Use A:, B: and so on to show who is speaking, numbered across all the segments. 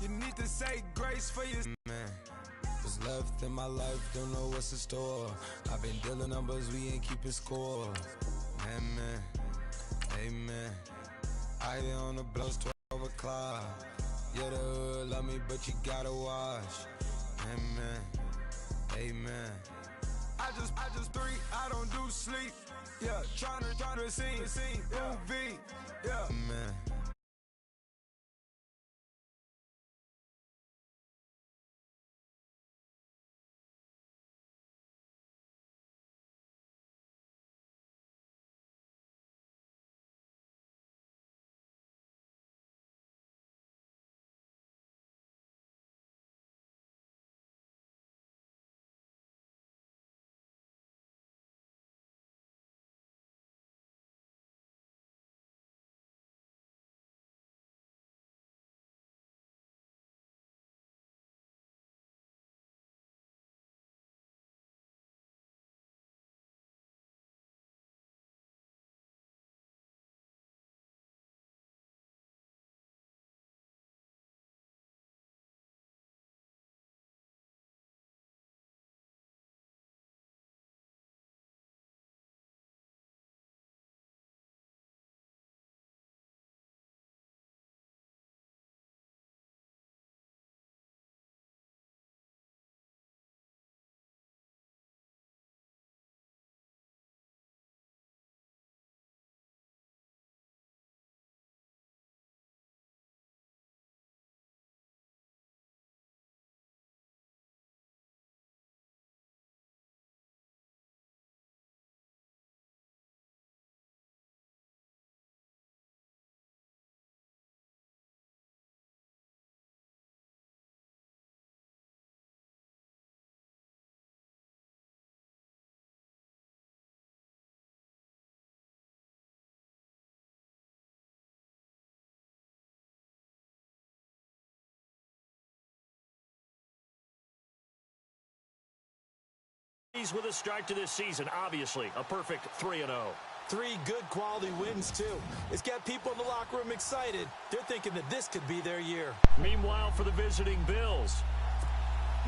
A: You need to say grace for your man. What's left in my life, don't know what's in store. I've been dealing numbers, we ain't keeping score. Amen, amen. I been on the blows 12 o'clock. Yeah, the hood love me, but you gotta watch. Amen, amen. I just three, I don't do sleep. Yeah, tryna see, movie. Yeah, man.
B: With a start to this season, obviously a perfect 3-0.
C: 3 good quality wins, too. It's got people in the locker room excited. They're thinking that this could be their year.
B: Meanwhile, for the visiting Bills,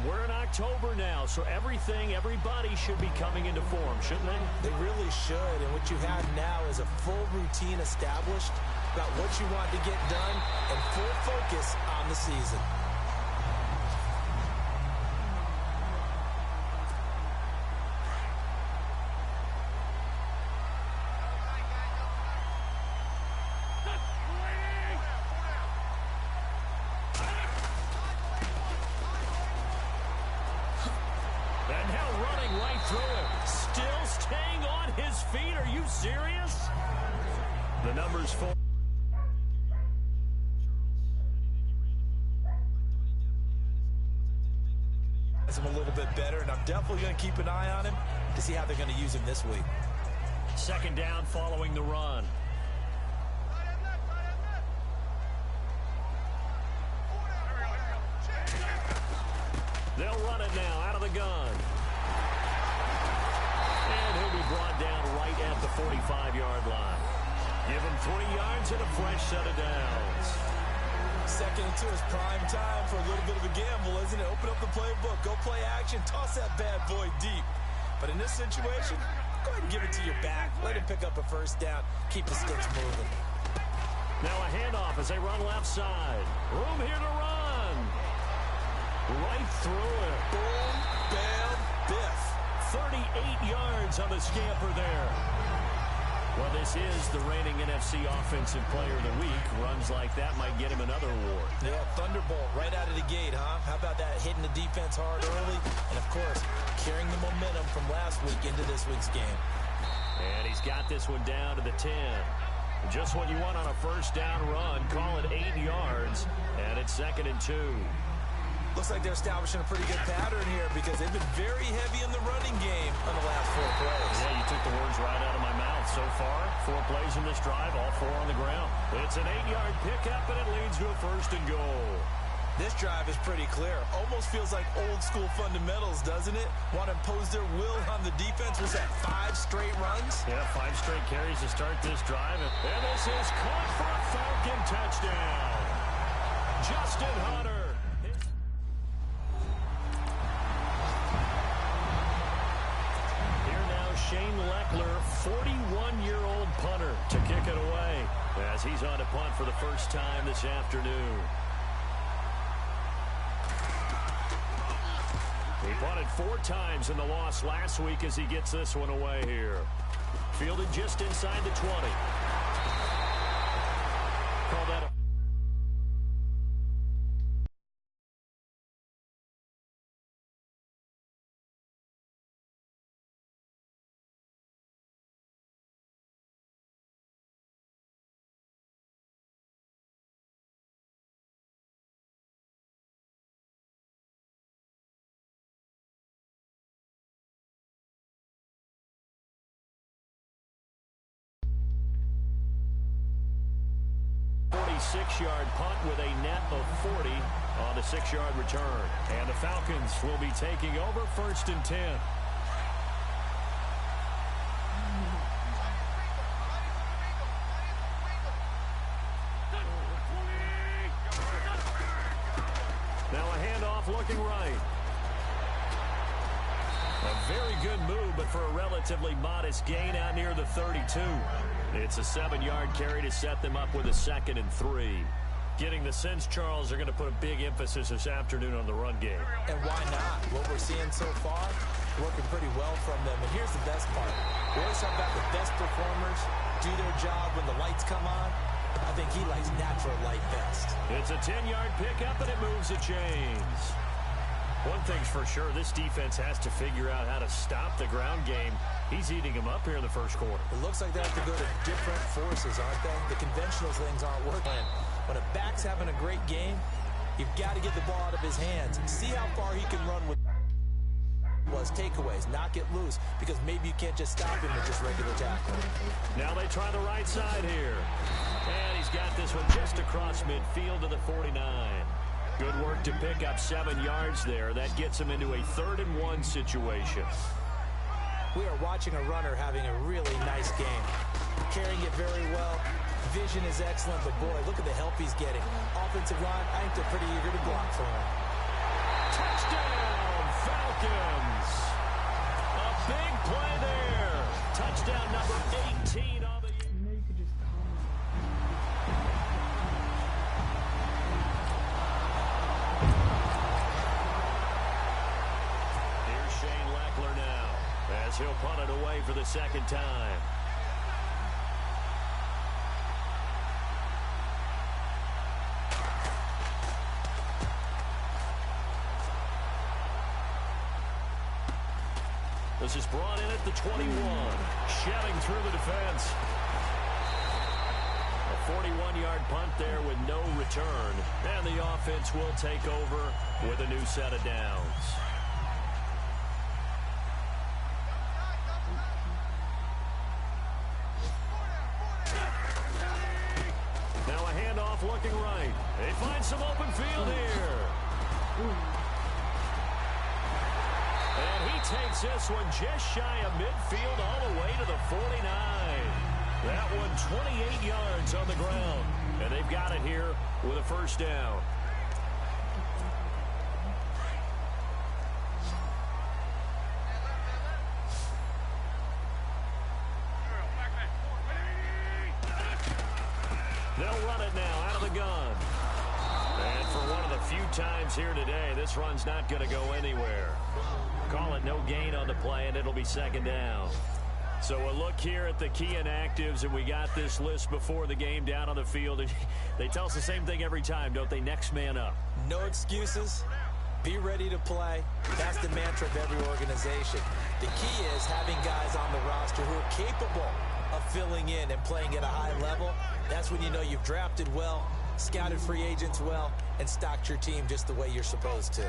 B: we're in October now, so everybody should be coming into form, shouldn't they?
C: They really should, and what you have now is a full routine established about what you want to get done and full focus on the season.
B: Serious? The number's 4.
C: Him a little bit better, and I'm definitely going to keep an eye on him to see how they're going to use him this week.
B: Second down following the run. They'll run it now out of the gun. And he'll be brought down right at the 45-yard line. Give him 3 yards and a fresh set of downs.
C: Second and 2 is prime time for a little bit of a gamble, isn't it? Open up the playbook, go play action, toss that bad boy deep. But in this situation, go ahead and give it to your back. Let him pick up a first down. Keep the sticks moving.
B: Now a handoff as they run left side. Room here to run. Right through it.
C: Boom, bam, biff.
B: 38 yards on the scamper there. Well, this is the reigning NFC Offensive Player of the Week. Runs like that might get him another award.
C: Yeah, thunderbolt right out of the gate, huh? How about that, hitting the defense hard early? And, of course, carrying the momentum from last week into this week's game.
B: And he's got this one down to the 10. Just what you want on a first down run. Call it 8 yards, and it's 2nd and 2.
C: Looks like they're establishing a pretty good pattern here because they've been very heavy in the running game on the last 4 plays.
B: Yeah, you took the words right out of my mouth. So far, 4 plays in this drive, all 4 on the ground. It's an 8-yard pickup, and it leads to a 1st and goal.
C: This drive is pretty clear. Almost feels like old-school fundamentals, doesn't it? Want to impose their will on the defense. Was that 5 straight runs?
B: Yeah, 5 straight carries to start this drive. And this is caught for a Falcon touchdown. Justin Hunter. as he's on to punt for the first time this afternoon. He punted 4 times in the loss last week as he gets this one away here. Fielded just inside the 20. Call that a six-yard punt with a net of 40 on the 6-yard return. And the Falcons will be taking over 1st and 10. Now a handoff looking right. A very good move, but for a relatively modest gain out near the 32. It's a 7-yard carry to set them up with a 2nd and 3. Getting the sense, Charles, are going to put a big emphasis this afternoon on the run game.
C: And why not? What we're seeing so far, working pretty well from them. And here's the best part. We always talk about the best performers do their job when the lights come on. I think he likes natural light best. It's a 10-yard pickup, and it moves the chains. One thing's for sure, this defense has to figure out how to stop the ground game. He's eating them up here in the first quarter. It looks like they have to go to different forces, aren't they? The conventional things aren't working. When a back's having a great game, you've got to get the ball out of his hands. See how far he can run with takeaways, not get loose, because maybe you can't just stop him with just regular tackling. Now they try the right side here. And he's got this one just across midfield to the 49. Good work to pick up 7 yards there. That gets him into a 3rd and 1 situation. We are watching a runner having a really nice game. Carrying it very well. Vision is excellent, but boy, look at the help he's getting. Offensive line, I think they're pretty eager to block for him. Touchdown, Falcons! A big play there. Touchdown number 18 on the... as he'll punt it away for the 2nd time. This is brought in at the 21. Shedding through the defense. A 41-yard punt there with no return. And the offense will take over with a new set of downs. Looking right. They find some open field here. And he takes this one just shy of midfield all the way to the 49. That one 28 yards on the ground. And they've got it here with a 1st down. They'll run it now out of the gun. And for one of the few times here today, this run's not going to go anywhere. Call it no gain on the play, and it'll be 2nd down. So a look here at the key inactives, and we got this list before the game down on the field. And they tell us the same thing every time, don't they? Next man up. No excuses. Be ready to play. That's the mantra of every organization. The key is having guys on the roster who are capable of filling in and playing at a high level. That's when you know you've drafted well, scouted free agents well, and stocked your team just the way you're supposed to.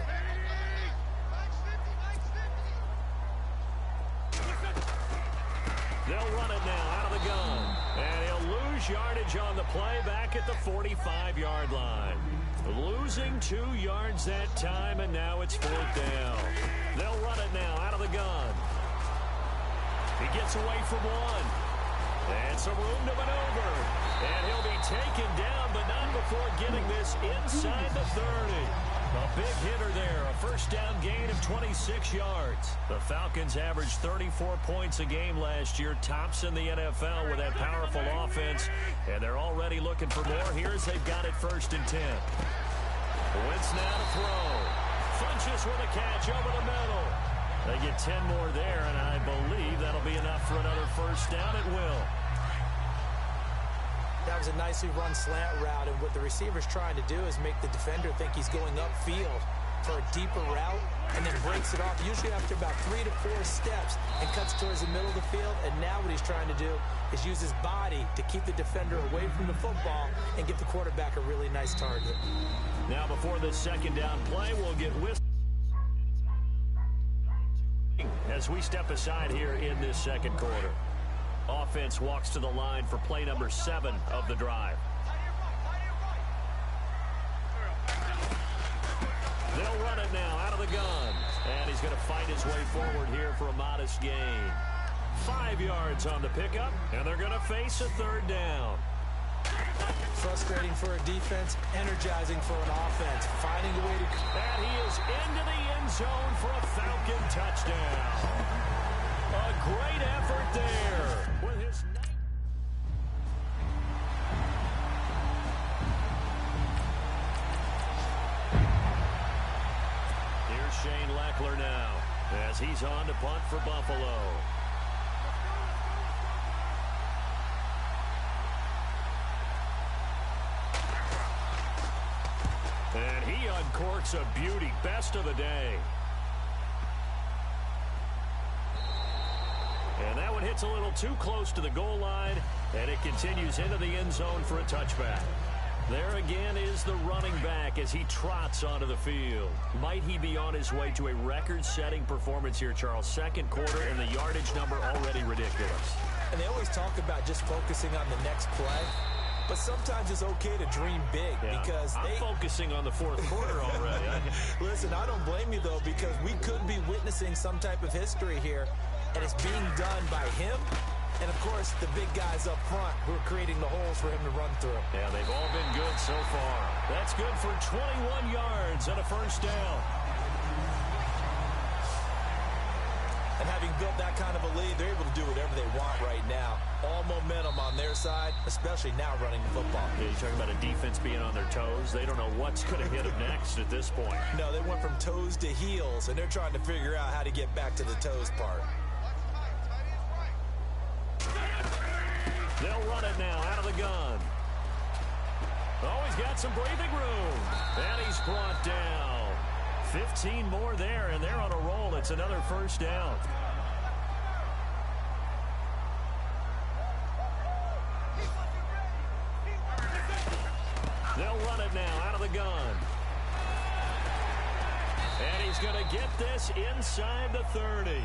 C: They'll run it now out of the gun. And he'll lose yardage on the play back at the 45-yard line. Losing 2 yards that time, and now it's 4th down. They'll run it now out of the gun. He gets away from one. And some room to maneuver. And he'll be taken down, but not before getting this inside the 30. A big hitter there. A 1st
B: first down gain of 26 yards. The Falcons averaged 34 points a game last year, tops in the NFL with that powerful offense, and they're already looking for more. Here's they've got it 1st and 10. Wentz now to throw. Funches with a catch over the middle. They get 10 more there, and I believe that'll be enough for another first down. It will.
C: That was a nicely run slant route, and what the receiver's trying to do is make the defender think he's going upfield for a deeper route, and then breaks it off, usually after about 3 to 4 steps, and cuts towards the middle of the field. And now what he's trying to do is use his body to keep the defender away from the football and give the quarterback a really nice target.
B: Now before this second down play, we'll get whistle as we step aside here in this second quarter. Offense walks to the line for play number 7 of the drive. They'll run it now out of the gun. And he's going to fight his way forward here for a modest gain. 5 yards on the pickup, and they're going to face a 3rd down.
C: Frustrating for a defense, energizing for an offense. Finding a way to...
B: And he is into the end zone for a Falcon touchdown. A great effort there. With his... Here's Shane Leckler now as he's on to punt for Buffalo. And he uncorks a beauty. Best of the day. And that one hits a little too close to the goal line, and it continues into the end zone for a touchback. There again is the running back as he trots onto the field. Might he be on his way to a record-setting performance here, Charles? Second quarter, and the yardage number already ridiculous.
C: And they always talk about just focusing on the next play. But sometimes it's okay to dream big, because
B: I'm focusing on the fourth quarter already.
C: Listen, I don't blame you, though, because we could be witnessing some type of history here, and it's being done by him and, of course, the big guys up front who are creating the holes for him to run through.
B: Yeah, they've all been good so far. That's good for 21 yards and a first down.
C: And having built that kind of a lead, they're able to do whatever they want right now. All momentum on their side, especially now running the football.
B: Yeah, you're talking about a defense being on their toes. They don't know what's going to hit them next at this point.
C: No, they went from toes to heels, and they're trying to figure out how to get back to the toes part.
B: They'll run it now out of the gun. Oh, he's got some breathing room. And he's brought down. 15 more there, and they're on a roll. It's another first down. They'll run it now out of the gun. And he's going to get this inside the 30.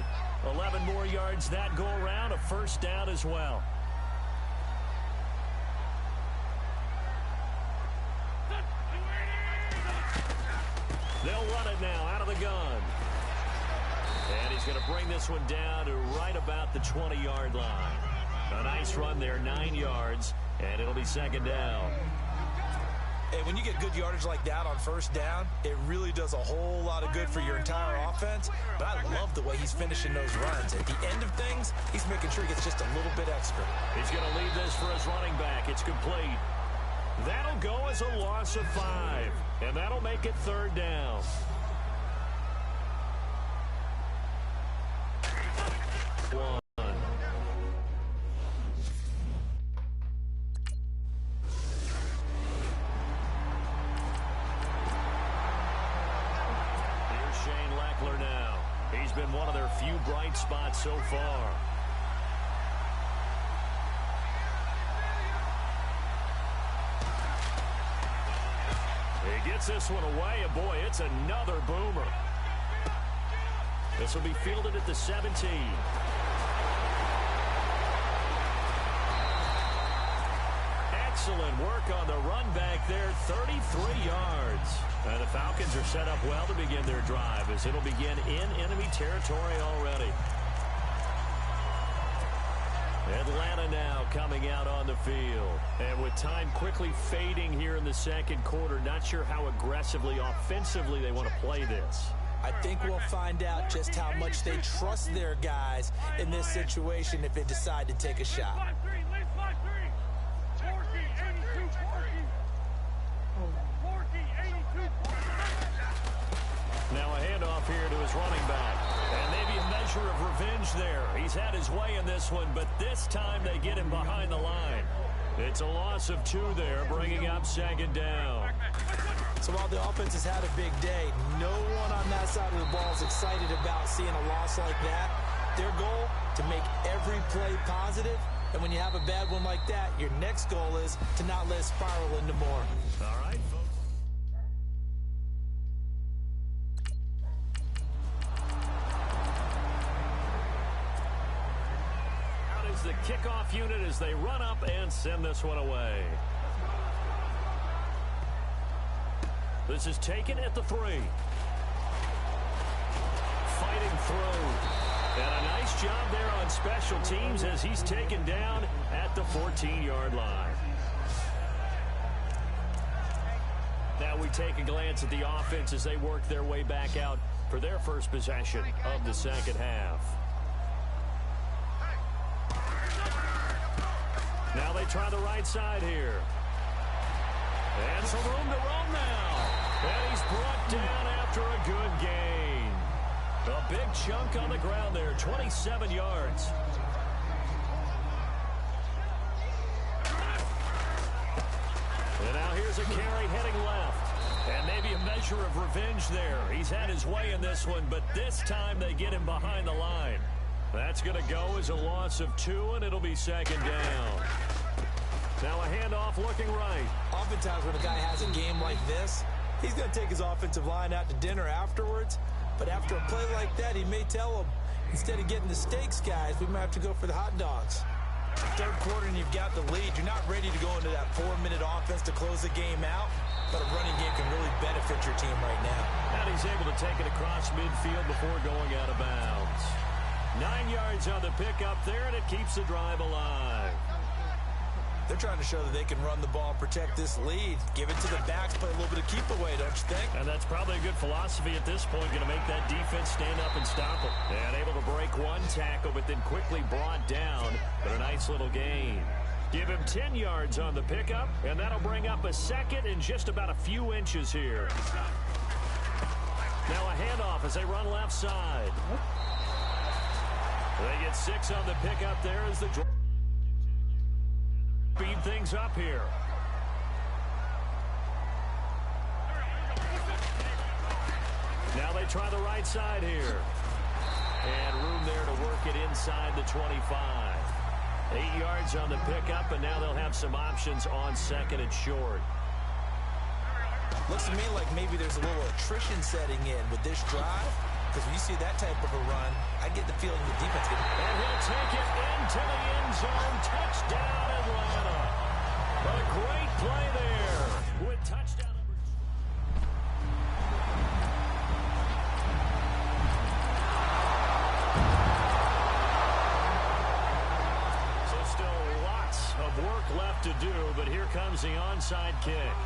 B: 11 more yards that go around, a first down as well. They'll run it now out of the gun. And he's going to bring this one down to right about the 20-yard line. A nice run there, 9 yards, and it'll be second down.
C: Hey, when you get good yardage like that on first down, it really does a whole lot of good for your entire offense. But I love the way he's finishing those runs. At the end of things, he's making sure he gets just a little bit extra.
B: He's going to leave this for his running back. It's complete. That'll go as a loss of 5, and that'll make it third down. One. Here's Shane Leckler now. He's been one of their few bright spots so far. He gets this one away, and boy, it's another boomer. This will be fielded at the 17. Excellent work on the run back there, 33 yards. And the Falcons are set up well to begin their drive, as it'll begin in enemy territory already. Atlanta now coming out on the field. And with time quickly fading here in the second quarter, not sure how aggressively, offensively they want to play this.
C: I think we'll find out just how much they trust their guys in this situation if they decide to take a shot.
B: Now a handoff here to his running back. And maybe a measure of revenge there. He's had his way in this one, but this time they get him behind the line. It's a loss of 2 there, bringing up 2nd down.
C: So while the offense has had a big day, no one on that side of the ball is excited about seeing a loss like that. Their goal, to make every play positive. And when you have a bad one like that, your next goal is to not let it spiral into more.
B: All right, folks. Out is the kickoff unit as they run up and send this one away. This is taken at the 3. Fighting through. And a nice job there on special teams as he's taken down at the 14-yard line. Now we take a glance at the offense as they work their way back out for their first possession of the second half. Now they try the right side here. And some room to roam now. And he's brought down after a good gain. A big chunk on the ground there, 27 yards. And now here's a carry heading left. And maybe a measure of revenge there. He's had his way in this one, but this time they get him behind the line. That's going to go as a loss of 2, and it'll be 2nd down. Now a handoff looking right.
C: Oftentimes when a guy has a game like this, he's going to take his offensive line out to dinner afterwards. But after a play like that, he may tell them, instead of getting the steaks, guys, we might have to go for the hot dogs. Third quarter and you've got the lead. You're not ready to go into that 4-minute offense to close the game out, but a running game can really benefit your team right now.
B: And he's able to take it across midfield before going out of bounds. 9 yards on the pickup there, and it keeps the drive alive.
C: They're trying to show that they can run the ball and protect this lead. Give it to the backs, play a little bit of keep away, don't you think?
B: And that's probably a good philosophy at this point, going to make that defense stand up and stop them. And able to break one tackle, but then quickly brought down. But a nice little gain. Give him 10 yards on the pickup, and that'll bring up a 2nd and just about a few inches here. Now a handoff as they run left side. They get 6 on the pickup there as the speed things up here. Now they try the right side here. And room there to work it inside the 25. 8 yards on the pickup, and now they'll have some options on 2nd and short.
C: Looks to me like maybe there's a little attrition setting in with this drive. Because when you see that type of a run, I get the feeling the defense can.
B: And he'll take it into the end zone. Touchdown, Atlanta. What a great play there with touchdown number 2. So still lots of work left to do, but here comes the onside kick.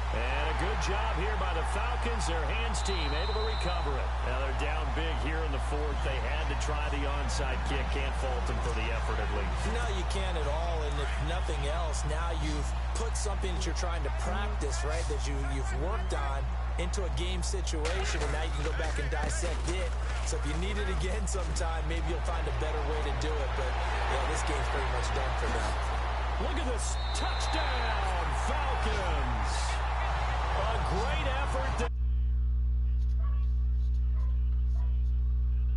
B: And a good job here by the Falcons. Their hands team able to recover it. Now they're down big here in the 4th. They had to try the onside kick. Can't fault them for the effort at least.
C: No, you can't at all. And if nothing else, now you've put something that you're trying to practice, right, that you've worked on into a game situation, and now you can go back and dissect it. So if you need it again sometime, maybe you'll find a better way to do it. But, yeah, this game's pretty much done for them.
B: Look at this. Touchdown, Falcons. A great effort.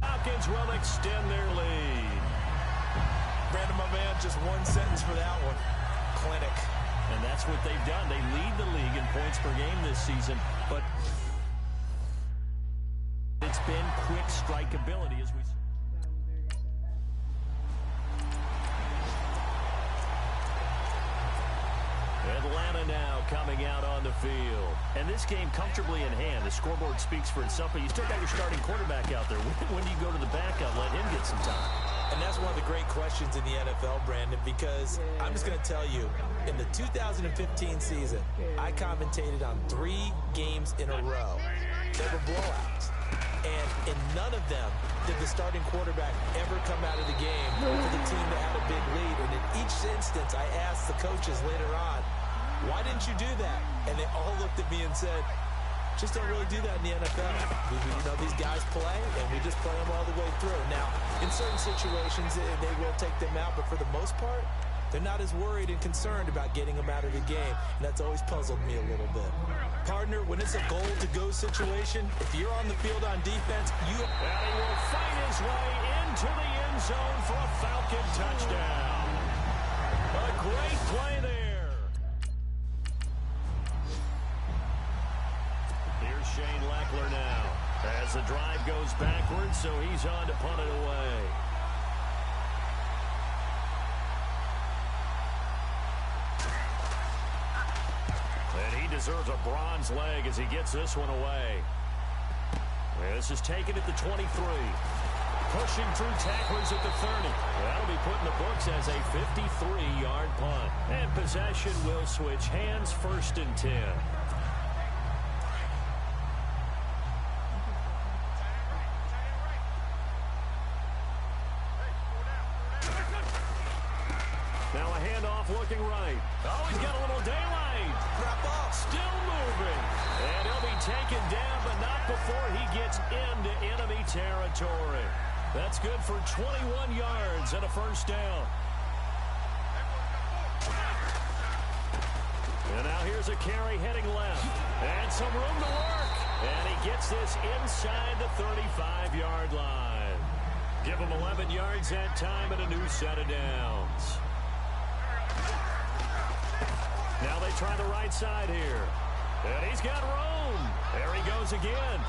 B: Falcons will extend their lead.
C: Brandon, my man, just one sentence for that one. Clinic.
B: And that's what they've done. They lead the league in points per game this season, but it's been quick strikeability as we see. Atlanta now coming out on the field. And this game comfortably in hand. The scoreboard speaks for itself, but you still got your starting quarterback out there. When do you go to the backup, let him get some time?
C: And that's one of the great questions in the NFL, Brandon, because I'm just going to tell you, in the 2015 season, I commentated on 3 games in a row. They were blowouts. And in none of them did the starting quarterback ever come out of the game for the team that had a big lead. And in each instance, I asked the coaches later on, why didn't you do that? And they all looked at me and said, just don't really do that in the NFL. These guys play, and we just play them all the way through. Now, in certain situations, they will take them out, but for the most part, they're not as worried and concerned about getting them out of the game, and that's always puzzled me a little bit. Partner, when it's a goal-to-go situation, if you're on the field on defense,
B: And he will fight his way into the end zone for a Falcon touchdown. A great play there. Here's Shane Leckler now. As the drive goes backwards, so he's on to punt it away. And he deserves a bronze leg as he gets this one away. This is taken at the 23. Pushing through tacklers at the 30. That'll be put in the books as a 53-yard punt. And possession will switch hands, 1st and 10. Now a handoff looking right. Oh, he's got a little daylight.
C: drop off.
B: Still moving. And he'll be taken down, but not before he gets into enemy territory. That's good for 21 yards and a 1st down. And now here's a carry heading left. And some room to work. And he gets this inside the 35-yard line. Give him 11 yards that time and a new set of downs. Now they try the right side here. And he's got room. There he goes again.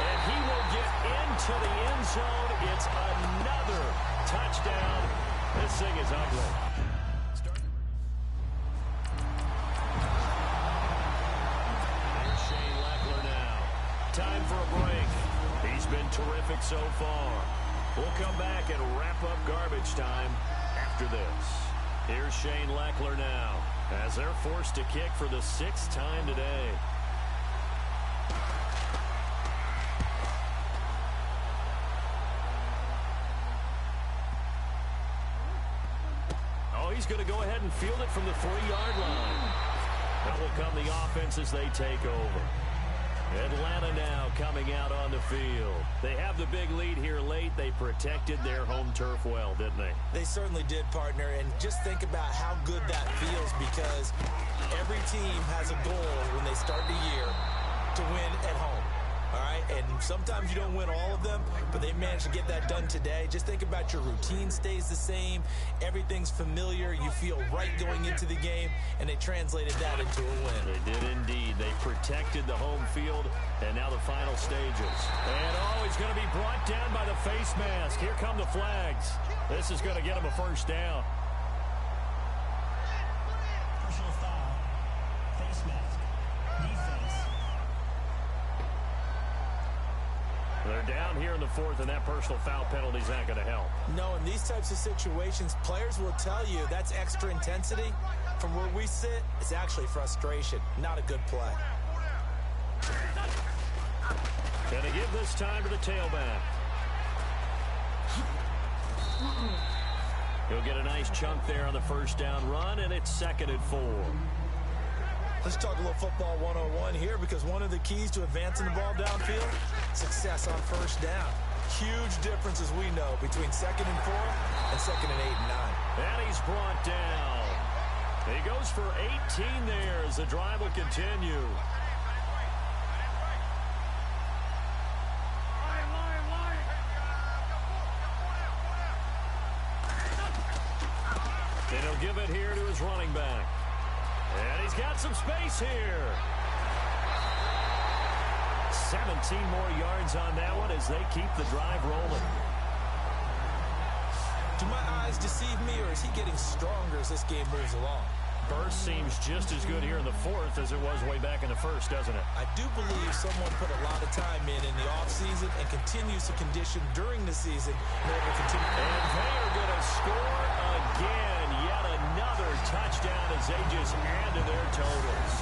B: And he will get into the end zone. It's another touchdown. This thing is ugly. Here's Shane Leckler now. Time for a break. He's been terrific so far. We'll come back and wrap up garbage time after this. Here's Shane Leckler now as they're forced to kick for the 6th time today. Oh, he's going to go ahead and field it from the 3-yard line. That will come the offense as they take over. Atlanta now coming out on the field. They have the big lead here late. They protected their home turf well, didn't they?
C: They certainly did, partner. And just think about how good that feels, because every team has a goal when they start the year to win at home. All right, and sometimes you don't win all of them, but they managed to get that done today. Just think about your routine stays the same. Everything's familiar. You feel right going into the game, and they translated that into a win.
B: They did indeed. They protected the home field, and now the final stages. And, oh, he's going to be brought down by the face mask. Here come the flags. This is going to get him a 1st down.
D: Personal foul, face mask, defense.
B: They're down here in the 4th, and that personal foul penalty is not going to help.
C: No, in these types of situations, players will tell you that's extra intensity. From where we sit, it's actually frustration, not a good play.
B: Going to give this time to the tailback. He'll get a nice chunk there on the 1st down run, and it's 2nd and 4.
C: Let's talk a little football 101 here, because one of the keys to advancing the ball downfield, success on 1st down. Huge difference, as we know, between 2nd and 4 and 2nd and 8 and 9.
B: And he's brought down. He goes for 18 there as the drive will continue. And he'll give it here to his running back. And he's got some space here. 17 more yards on that one as they keep the drive rolling.
C: Do my eyes deceive me, or is he getting stronger as this game moves along?
B: burst seems just as good here in the fourth as it was way back in the first, doesn't it?
C: I do believe someone put a lot of time in the offseason and continues to condition during the season in order to continue.
B: And they are going to score again. Yet another touchdown as they just add to their totals.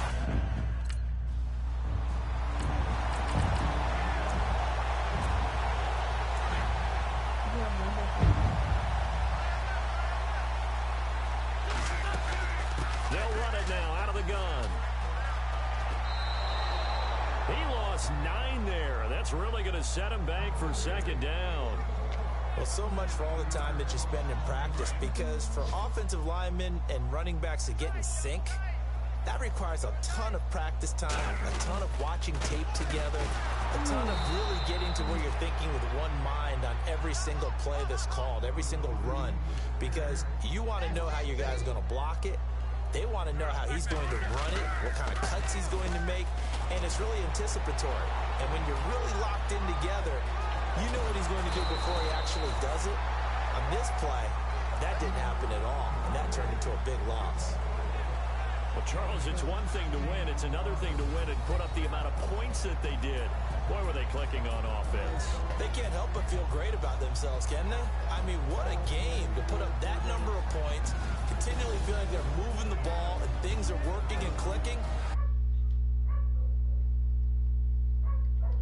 B: They'll run it now out of the gun. He lost 9 there. That's really going to set him back for second down.
C: Well, so much for all the time that you spend in practice, because for offensive linemen and running backs to get in sync, that requires a ton of practice time, a ton of watching tape together, a ton of really getting to where you're thinking with one mind on every single play that's called, every single run, because you want to know how your guy's going to block it. They want to know how he's going to run it, what kind of cuts he's going to make, and it's really anticipatory. And when you're really locked in together, you know what he's going to do before he actually does it. On this play, that didn't happen at all, and that turned into a big loss.
B: Well, Charles, it's one thing to win. It's another thing to win and put up the amount of points that they did. Boy, were they clicking on offense.
C: They can't help but feel great about themselves, can they? I mean, what a game to put up that number of points, continually feeling like they're moving the ball and things are working and clicking.